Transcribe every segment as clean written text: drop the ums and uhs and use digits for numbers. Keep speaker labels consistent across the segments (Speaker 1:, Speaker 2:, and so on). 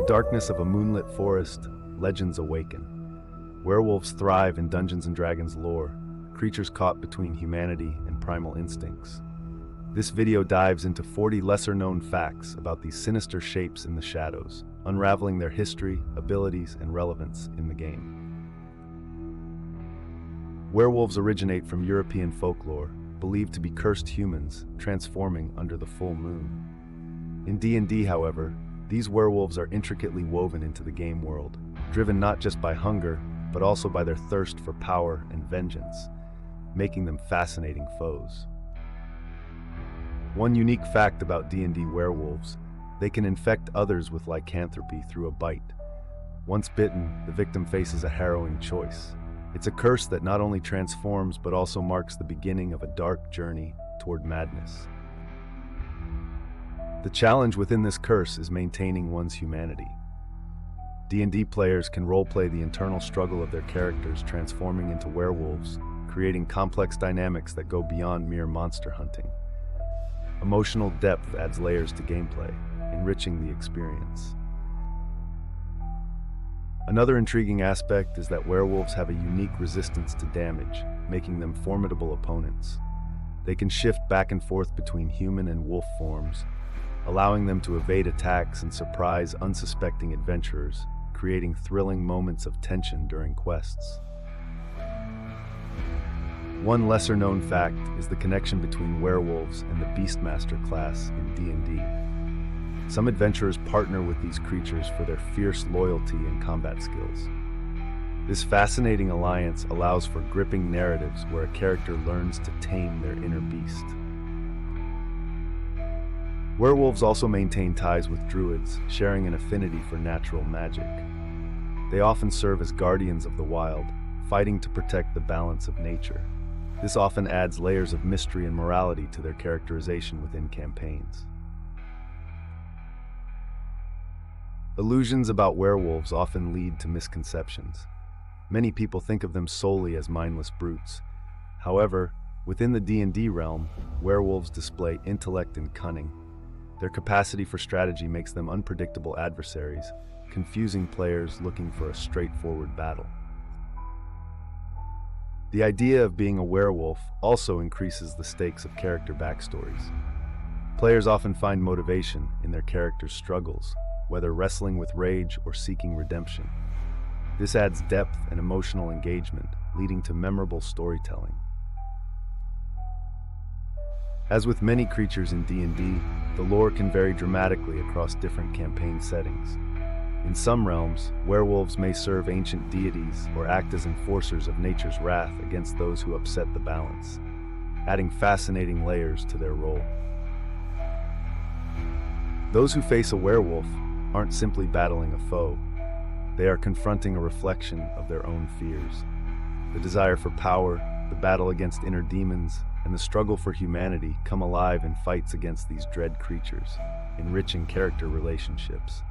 Speaker 1: darkness of a moonlit forest, legends awaken. Werewolves thrive in Dungeons & Dragons lore, creatures caught between humanity and primal instincts. This video dives into 40 lesser-known facts about these sinister shapes in the shadows, unraveling their history, abilities, and relevance in the game. Werewolves originate from European folklore, believed to be cursed humans transforming under the full moon. In D&D, however, these werewolves are intricately woven into the game world, driven not just by hunger, but also by their thirst for power and vengeance, making them fascinating foes. One unique fact about D&D werewolves: they can infect others with lycanthropy through a bite. Once bitten, the victim faces a harrowing choice. It's a curse that not only transforms but also marks the beginning of a dark journey toward madness. The challenge within this curse is maintaining one's humanity. D&D players can roleplay the internal struggle of their characters transforming into werewolves, creating complex dynamics that go beyond mere monster hunting. Emotional depth adds layers to gameplay, enriching the experience. Another intriguing aspect is that werewolves have a unique resistance to damage, making them formidable opponents. They can shift back and forth between human and wolf forms, allowing them to evade attacks and surprise unsuspecting adventurers, creating thrilling moments of tension during quests. One lesser-known fact is the connection between werewolves and the Beastmaster class in D&D. Some adventurers partner with these creatures for their fierce loyalty and combat skills. This fascinating alliance allows for gripping narratives where a character learns to tame their inner beast. Werewolves also maintain ties with druids, sharing an affinity for natural magic. They often serve as guardians of the wild, fighting to protect the balance of nature. This often adds layers of mystery and morality to their characterization within campaigns. Illusions about werewolves often lead to misconceptions. Many people think of them solely as mindless brutes. However, within the D&D realm, werewolves display intellect and cunning. Their capacity for strategy makes them unpredictable adversaries, confusing players looking for a straightforward battle. The idea of being a werewolf also increases the stakes of character backstories. Players often find motivation in their characters' struggles, whether wrestling with rage or seeking redemption. This adds depth and emotional engagement, leading to memorable storytelling. As with many creatures in D&D, the lore can vary dramatically across different campaign settings. In some realms, werewolves may serve ancient deities or act as enforcers of nature's wrath against those who upset the balance, adding fascinating layers to their role. Those who face a werewolf aren't simply battling a foe. They are confronting a reflection of their own fears. The desire for power, the battle against inner demons, and the struggle for humanity come alive in fights against these dread creatures, enriching character relationships.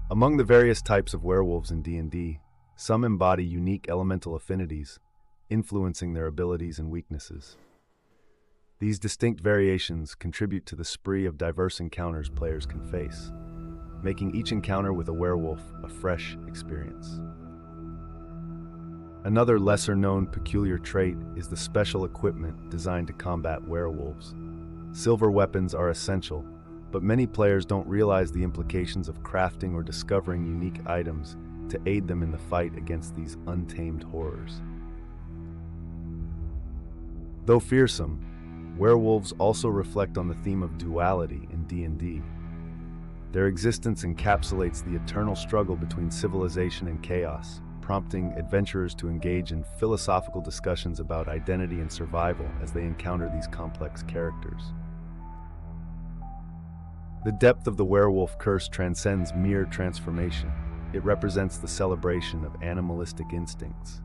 Speaker 1: Among the various types of werewolves in D&D, some embody unique elemental affinities, influencing their abilities and weaknesses. These distinct variations contribute to the spree of diverse encounters players can face, making each encounter with a werewolf a fresh experience. Another lesser-known peculiar trait is the special equipment designed to combat werewolves. Silver weapons are essential, but many players don't realize the implications of crafting or discovering unique items to aid them in the fight against these untamed horrors. Though fearsome, werewolves also reflect on the theme of duality in D&D. Their existence encapsulates the eternal struggle between civilization and chaos, prompting adventurers to engage in philosophical discussions about identity and survival as they encounter these complex characters. The depth of the werewolf curse transcends mere transformation. It represents the celebration of animalistic instincts.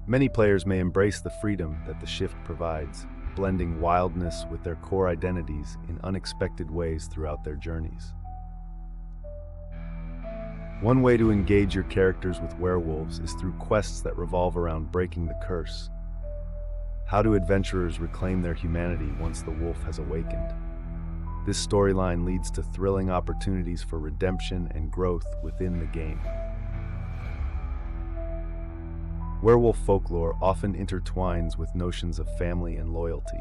Speaker 1: Many players may embrace the freedom that the shift provides, blending wildness with their core identities in unexpected ways throughout their journeys. One way to engage your characters with werewolves is through quests that revolve around breaking the curse. How do adventurers reclaim their humanity once the wolf has awakened? This storyline leads to thrilling opportunities for redemption and growth within the game. Werewolf folklore often intertwines with notions of family and loyalty.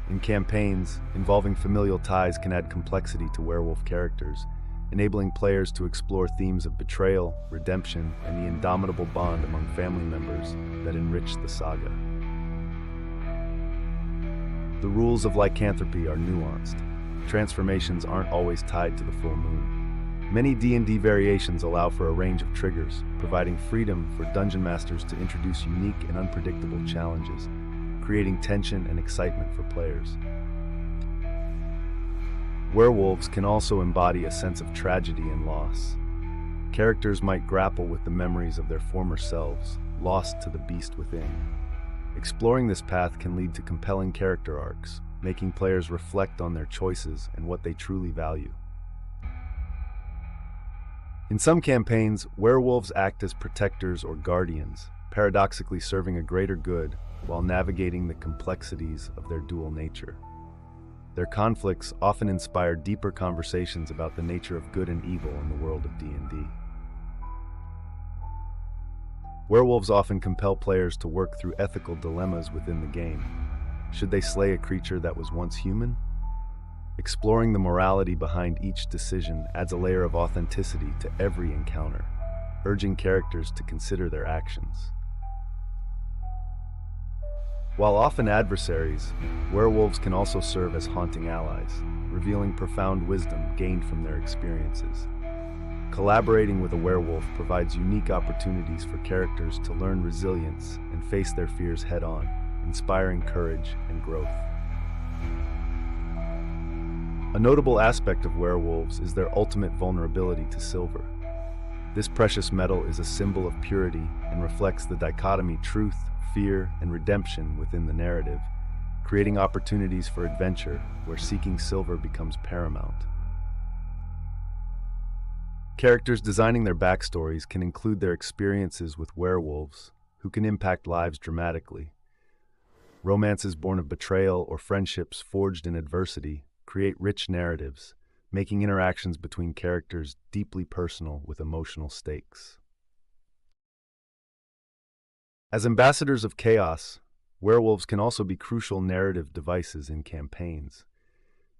Speaker 1: In campaigns, involving familial ties can add complexity to werewolf characters, enabling players to explore themes of betrayal, redemption, and the indomitable bond among family members that enrich the saga. The rules of lycanthropy are nuanced. Transformations aren't always tied to the full moon. Many D&D variations allow for a range of triggers, providing freedom for dungeon masters to introduce unique and unpredictable challenges, creating tension and excitement for players. Werewolves can also embody a sense of tragedy and loss. Characters might grapple with the memories of their former selves, lost to the beast within. Exploring this path can lead to compelling character arcs, making players reflect on their choices and what they truly value. In some campaigns, werewolves act as protectors or guardians, paradoxically serving a greater good while navigating the complexities of their dual nature. Their conflicts often inspire deeper conversations about the nature of good and evil in the world of D&D. Werewolves often compel players to work through ethical dilemmas within the game. Should they slay a creature that was once human? Exploring the morality behind each decision adds a layer of authenticity to every encounter, urging characters to consider their actions. While often adversaries, werewolves can also serve as haunting allies, revealing profound wisdom gained from their experiences. Collaborating with a werewolf provides unique opportunities for characters to learn resilience and face their fears head-on, inspiring courage and growth. A notable aspect of werewolves is their ultimate vulnerability to silver. This precious metal is a symbol of purity and reflects the dichotomy truth, fear, and redemption within the narrative, creating opportunities for adventure where seeking silver becomes paramount. Characters designing their backstories can include their experiences with werewolves, who can impact lives dramatically. Romances born of betrayal or friendships forged in adversity create rich narratives, making interactions between characters deeply personal with emotional stakes. As ambassadors of chaos, werewolves can also be crucial narrative devices in campaigns.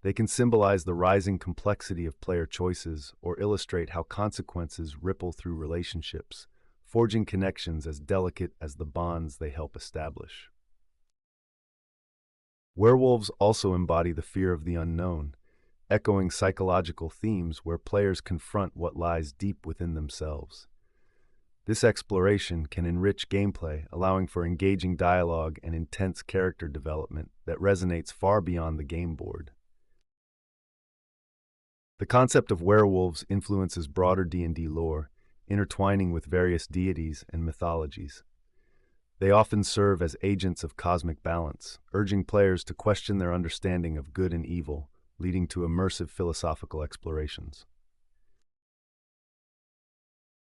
Speaker 1: They can symbolize the rising complexity of player choices or illustrate how consequences ripple through relationships, forging connections as delicate as the bonds they help establish. Werewolves also embody the fear of the unknown, echoing psychological themes where players confront what lies deep within themselves. This exploration can enrich gameplay, allowing for engaging dialogue and intense character development that resonates far beyond the game board. The concept of werewolves influences broader D&D lore, intertwining with various deities and mythologies. They often serve as agents of cosmic balance, urging players to question their understanding of good and evil, leading to immersive philosophical explorations.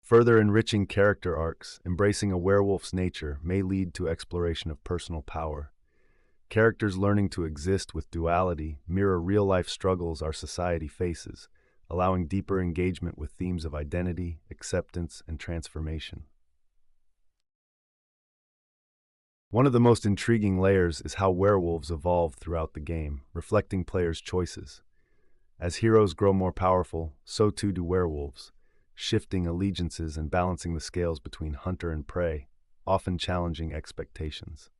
Speaker 1: Further enriching character arcs, embracing a werewolf's nature may lead to exploration of personal power. Characters learning to exist with duality mirror real-life struggles our society faces, allowing deeper engagement with themes of identity, acceptance, and transformation. One of the most intriguing layers is how werewolves evolve throughout the game, reflecting players' choices. As heroes grow more powerful, so too do werewolves, shifting allegiances and balancing the scales between hunter and prey, often challenging expectations.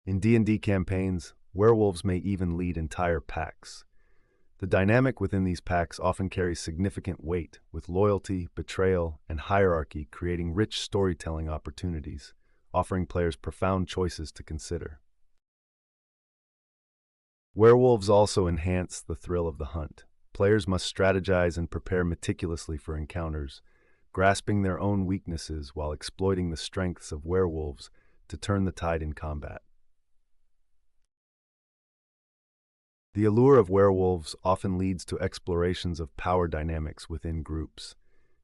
Speaker 1: In D&D campaigns, werewolves may even lead entire packs. The dynamic within these packs often carries significant weight, with loyalty, betrayal, and hierarchy creating rich storytelling opportunities, offering players profound choices to consider. Werewolves also enhance the thrill of the hunt. Players must strategize and prepare meticulously for encounters, grasping their own weaknesses while exploiting the strengths of werewolves to turn the tide in combat. The allure of werewolves often leads to explorations of power dynamics within groups.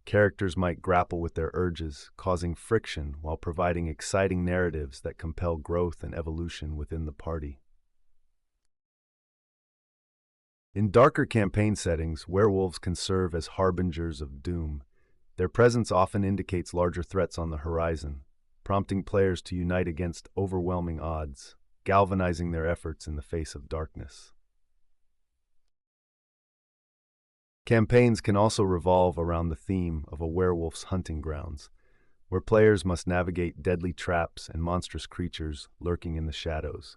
Speaker 1: Characters might grapple with their urges, causing friction while providing exciting narratives that compel growth and evolution within the party. In darker campaign settings, werewolves can serve as harbingers of doom. Their presence often indicates larger threats on the horizon, prompting players to unite against overwhelming odds, galvanizing their efforts in the face of darkness. Campaigns can also revolve around the theme of a werewolf's hunting grounds, where players must navigate deadly traps and monstrous creatures lurking in the shadows.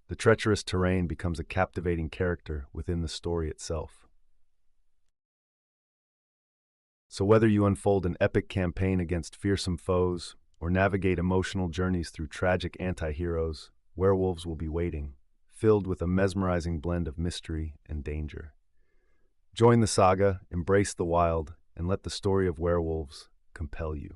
Speaker 1: The treacherous terrain becomes a captivating character within the story itself. So whether you unfold an epic campaign against fearsome foes or navigate emotional journeys through tragic anti-heroes, Werewolves will be waiting, filled with a mesmerizing blend of mystery and danger. Join the saga, embrace the wild, and let the story of werewolves compel you.